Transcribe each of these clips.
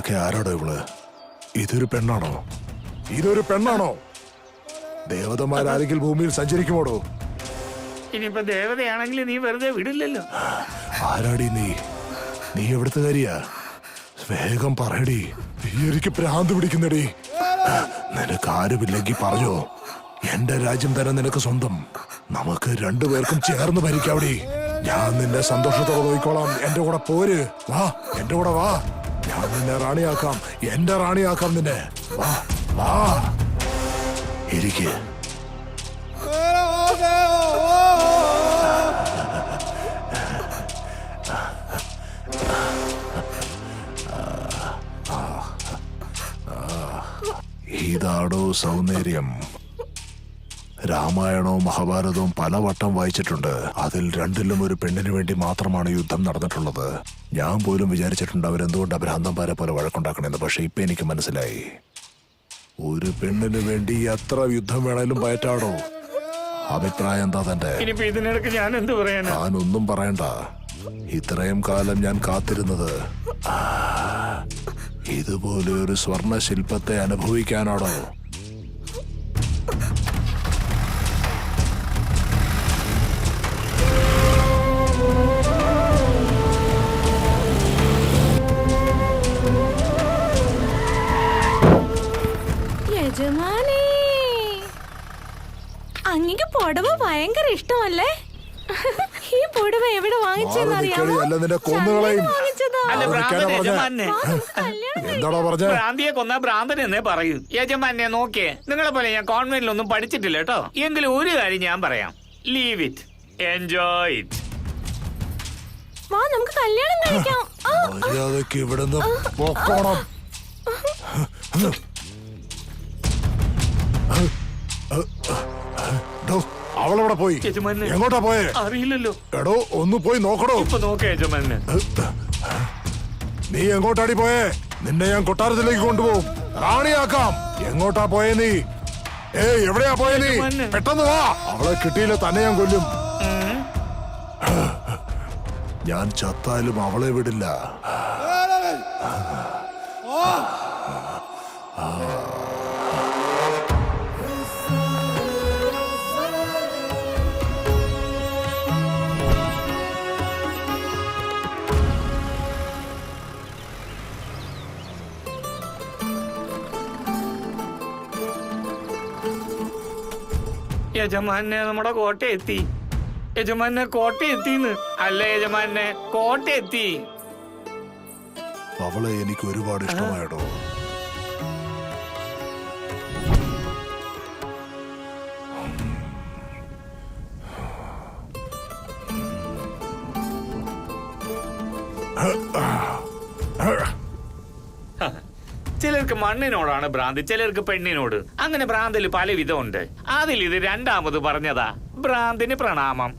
ഇതൊക്കെ ആരോടോ ഇവള്? ഇതൊരു പെണ്ണാണോ? ഇതൊരു പെണ്ണാണോ? ദേവതമാരാരെങ്കിലും ഭൂമിയിൽ സഞ്ചരിക്കുമോടോ? ഇനിയിപ്പോ ദേവതയാണെങ്കിൽ നീ വെറുതെ വിടില്ലല്ലോ. ആരാടി നീ? നീ എവിടുത്തെ കാര്യാ? വേഗം പറയടി, എനിക്ക് ഭ്രാന്ത് പിടിക്കുന്നടി. നിനക്ക് ആരുമില്ലെങ്കിൽ പറഞ്ഞോ, എന്റെ രാജ്യം തന്നെ നിനക്ക് സ്വന്തം. നമുക്ക് രണ്ടുപേർക്കും ചേർന്ന് ഭരിക്കാവടി. ഞാൻ നിന്നെ സന്തോഷത്തോടെ നോക്കിക്കോളാം. എന്റെ കൂടെ പോര്, വാ, എന്റെ കൂടെ വാ. ഞാൻ നിന്നെ റാണിയാക്കാം, എന്റെ റാണിയാക്കാം നിന്നെ. വാ വാ, ഇരിക്ക്. ഇതാടോ സൗന്ദര്യം. രാമായണവും മഹാഭാരതവും പലവട്ടം വായിച്ചിട്ടുണ്ട്. അതിൽ രണ്ടിലും ഒരു പെണ്ണിന് വേണ്ടി മാത്രമാണ് യുദ്ധം നടന്നിട്ടുള്ളത്. ഞാൻ പോലും വിചാരിച്ചിട്ടുണ്ട് അവരെന്തുകൊണ്ട് ഭ്രാന്തന്മാരെ പോലെ വഴക്കുണ്ടാക്കണമെന്ന്. പക്ഷെ ഇപ്പൊ എനിക്ക് മനസ്സിലായി, ഒരു പെണ്ണിന് വേണ്ടി എത്ര യുദ്ധം വേണേലും പയറ്റാടോ. അഭിപ്രായം എന്താ തന്റെ? ഇതിനിടയ്ക്ക് ഞാൻ എന്ത് പറയാനാ? ഞാനൊന്നും പറയണ്ട. ഇത്രയും കാലം ഞാൻ കാത്തിരുന്നത് ഇതുപോലെ ഒരു സ്വർണ്ണ ശില്പത്തെ അനുഭവിക്കാനാണോ? യജമാനേ, അങ്ങക്ക് പുടവ ഭയങ്കര ഇഷ്ടമല്ലേ? ഈ പുടവ എവിടെ വാങ്ങിച്ചെന്നറിയാമോ? എന്താണോ പറഞ്ഞ? ഭ്രാന്തിയെ കൊന്ന ഭ്രാന്തൻ എന്നേ പറയൂ. യജമാനെ നോക്കിയേ, നിങ്ങളെ പോലെ ഞാൻ കോൺവെന്റിലൊന്നും പഠിച്ചിട്ടില്ല കേട്ടോ. എങ്കിലും ഒരു കാര്യം ഞാൻ പറയാം, ലീവ് ഇറ്റ്, എൻജോയ് ഇറ്റ്. വാ, നമുക്ക് കല്യാണം കഴിക്കാം. മര്യാദയ്ക്ക് ഇവിടുന്ന് പോക്കണം. അവളെവിടെ പോയി? എങ്ങോട്ടാ പോയേ? അറിയില്ലല്ലോ. എടോ, ഒന്ന് പോയി നോക്കടോ. ഇപ്പൊ നോക്കേ യജമാനെ. നീ എങ്ങോട്ടാടി പോയേ? നിന്നെ ഞാൻ കൊട്ടാരത്തിലേക്ക് കൊണ്ടുപോകും, റാണിയാക്കാം. എങ്ങോട്ടാ പോയേ നീ? എവിടെയാ പോയേ നീ? പെട്ടെന്ന് വാ. അവളെ കിട്ടിയില്ല തന്നെ ഞാൻ കൊല്ലും. ഞാൻ ചത്താലും അവളെ വിടില്ല. യജമാനെ, നമ്മുടെ കോട്ട എത്തി. യജമാനെ, കോട്ട എത്തിന്ന്. അല്ല യജമാനെ, കോട്ട എത്തി. അവളെ എനിക്ക് ഒരുപാട് ഇഷ്ടമായിടോ. ചിലർക്ക് മണ്ണിനോടാണ് ഭ്രാന്ത്, ചിലർക്ക് പെണ്ണിനോട്. അങ്ങനെ ഭ്രാന്തിൽ പല വിധമുണ്ട്. അതിൽ ഇത് രണ്ടാമത് പറഞ്ഞതാ. ഭ്രാന്തിന് പ്രണാമം.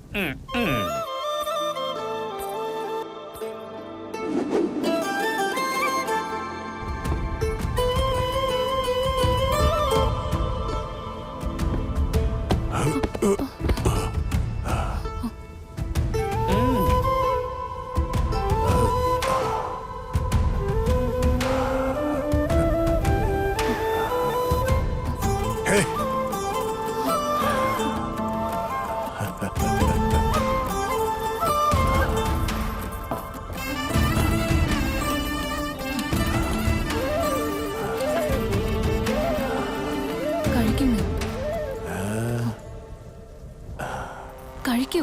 കഴിക്കൂ.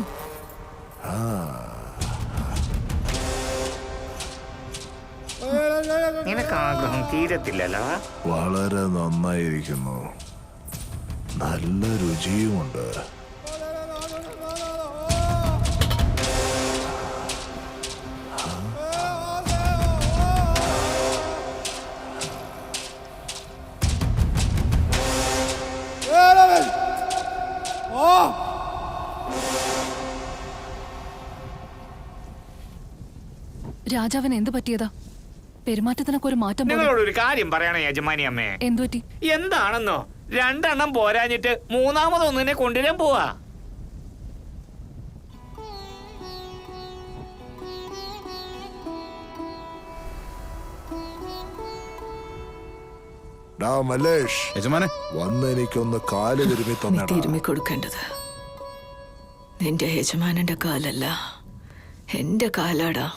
നിനക്ക് ആഗ്രഹം തീരത്തില്ലല്ലോ. വളരെ നന്നായിരിക്കുന്നു, നല്ല രുചിയുമുണ്ട്. രാജാവിന് എന്ത് പറ്റിയതാ? പെരുമാറ്റത്തിനൊക്കെ ഒരു മാറ്റം. നിങ്ങളോട് ഒരു കാര്യം പറയണേ യജമാനി അമ്മേ. എന്തുപറ്റി? എന്താണെന്നോ, രണ്ടെണ്ണം പോരാഞ്ഞിട്ട് മൂന്നാമതൊന്നിനെ കൊണ്ടുവരാൻ പോവാ. മല്ലേഷ്, യജമാനെ, വന്ന് എനിക്കൊന്ന് കാല് തിരുമ്മി നീ തന്നേടാ. തിരുമ്മി കൊടുക്കേണ്ടത് നിന്റെ യജമാനന്റെ കാലല്ല, എന്റെ കാലാടാ.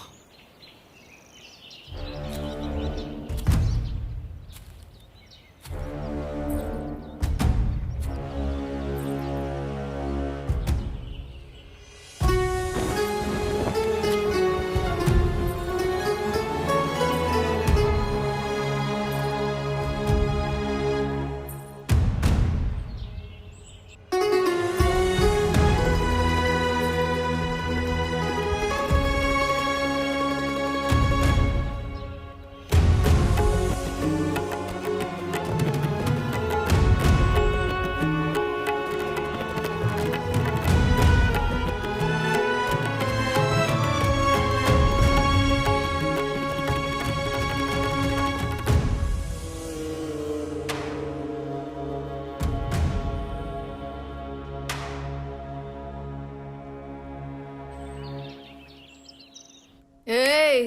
ഏയ്,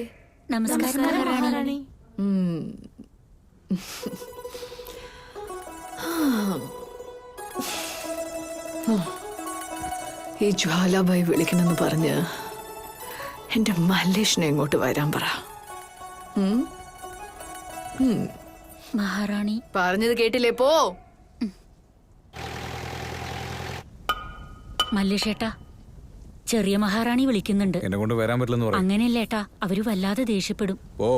നമസ്കാരം മഹാറാണി. ഈ ജ്വാലാബായി വിളിക്കണമെന്ന് പറഞ്ഞ് എന്റെ മല്ലേഷിനെ ഇങ്ങോട്ട് വരാൻ പറ. മഹാറാണി, പറഞ്ഞത് കേട്ടില്ലേ? പോ. മല്ലേഷേട്ടാ, ചെറിയ മഹാറാണി വിളിക്കുന്നുണ്ട്. എന്നെ കൊണ്ട് വരാൻ പറ്റില്ലെന്ന് പറയും. അങ്ങനെയല്ലേട്ടാ, അവര് വല്ലാതെ ദേഷ്യപ്പെടും. ഓ,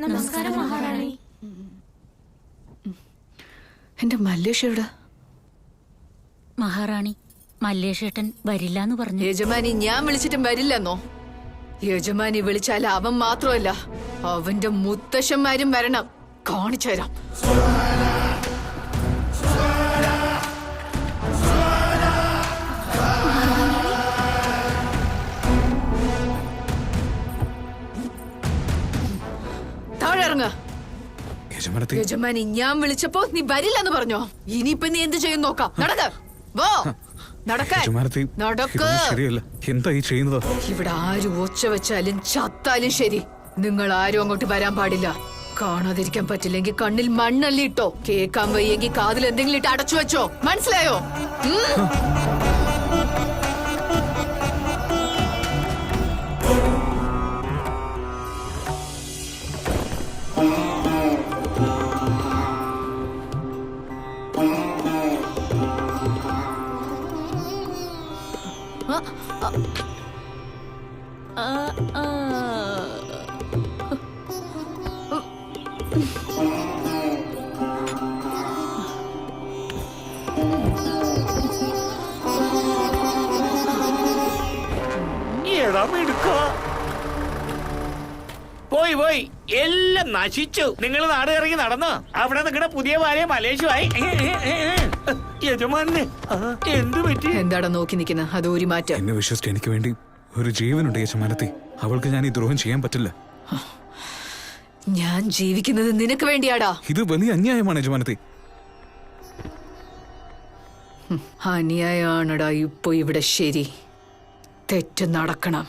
നമസ്കാരം മഹാറാണി. എന്റെ മല്ലേഷ് എവിടെ? മഹാറാണി, മല്ലേഷേട്ടൻ വരില്ലാന്ന് പറഞ്ഞു. യജമാനി ഞാൻ വിളിച്ചിട്ടും വരില്ലെന്നോ? യജമാനി വിളിച്ചാൽ അവൻ മാത്രമല്ല, അവന്റെ മുത്തശ്ശന്മാരും വരണം. കാണിച്ചു തരാം. താഴെ ഇറങ്ങ. യജമാനത്തി, യജമാനി ഞാൻ വിളിച്ചപ്പോ നീ വരില്ലെന്ന് പറഞ്ഞോ? ഇനിയിപ്പൊ നീ എന്ത് ചെയ്യും നോക്കാം. നടക്ക. വോ, നടക്കാൻ. യജമാനത്തി, നടക്ക്. ഇതൊന്നും ശരിയല്ല. എന്താ ഈ ചെയ്യുന്നത്? ഇവിടെ ആരും ഒച്ച വെച്ചാലും ചത്താലും ശരി, നിങ്ങൾ ആരും അങ്ങോട്ട് വരാൻ പാടില്ല. കാണാതിരിക്കാൻ പറ്റില്ലെങ്കിൽ കണ്ണിൽ മണ്ണല്ലിട്ടോ. കേക്കാൻ വയ്യെങ്കിൽ കാതിൽ എന്തെങ്കിലും ഇട്ട് അടച്ചു വെച്ചോ. മനസ്സിലായോ? പോയി പോയി എല്ലാം നശിച്ചു. നിങ്ങൾ നാട് ഇറങ്ങി നടന്നു. അവിടെ നിങ്ങളുടെ പുതിയ ഭാര്യ മലേഷുമായി. യജമാനെ എന്തു പറ്റി? എന്താടാ നോക്കി നിൽക്കുന്ന? അത് ഒരു മാറ്റം. എന്നെ വിശ്വസിച്ച് എനിക്ക് വേണ്ടി ഒരു ജീവനുണ്ട് യജമാനത്തി. അവൾക്ക് ഞാൻ ഈ ദ്രോഹം ചെയ്യാൻ പറ്റില്ല. ഞാൻ ജീവിക്കുന്നത് നിനക്ക് വേണ്ടിയാടാ. ഇത് വലിയ അന്യായമാണ് യജമാനത്തി. അന്യായാണടാ ഇപ്പൊ ഇവിടെ. ശരി, തെറ്റ് നടക്കണം.